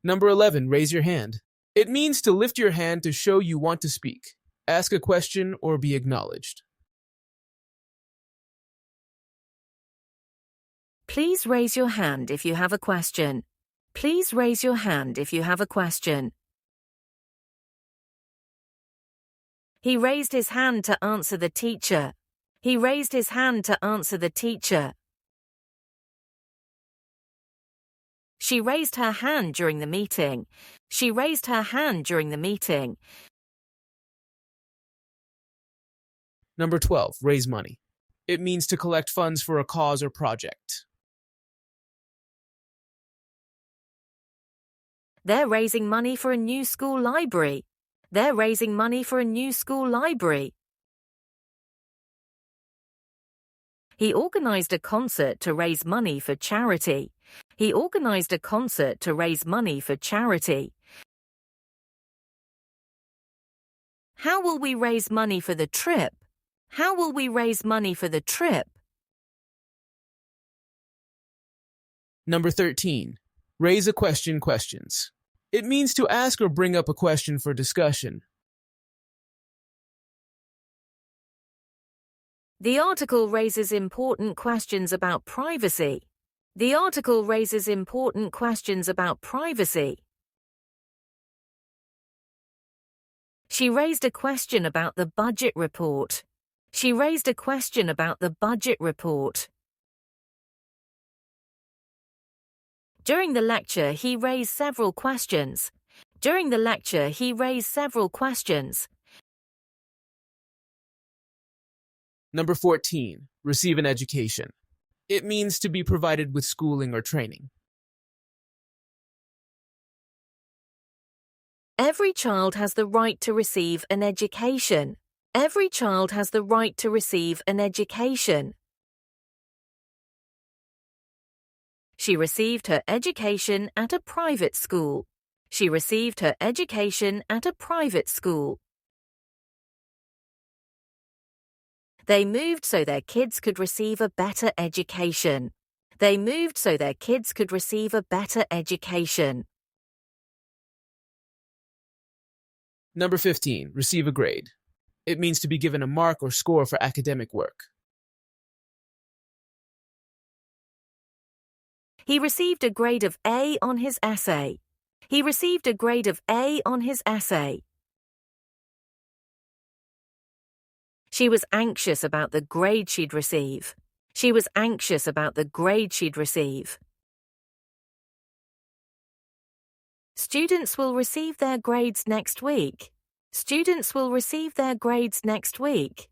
Number 11, raise your hand. It means to lift your hand to show you want to speak, ask a question, or be acknowledged. Please raise your hand if you have a question. Please raise your hand if you have a question. He raised his hand to answer the teacher. He raised his hand to answer the teacher. She raised her hand during the meeting. She raised her hand during the meeting. Number 12, raise money. It means to collect funds for a cause or project. They're raising money for a new school library. They're raising money for a new school library. He organized a concert to raise money for charity. He organized a concert to raise money for charity. How will we raise money for the trip? How will we raise money for the trip? Number 13, raise a question questions. It means to ask or bring up a question for discussion. The article raises important questions about privacy. The article raises important questions about privacy. She raised a question about the budget report. She raised a question about the budget report. During the lecture, he raised several questions. During the lecture, he raised several questions. Number 14, receive an education. It means to be provided with schooling or training. Every child has the right to receive an education. Every child has the right to receive an education. She received her education at a private school. She received her education at a private school. They moved so their kids could receive a better education. They moved so their kids could receive a better education. Number 15, receive a grade. It means to be given a mark or score for academic work. He received a grade of A on his essay. He received a grade of A on his essay. She was anxious about the grade she'd receive. She was anxious about the grade she'd receive. Students will receive their grades next week. Students will receive their grades next week.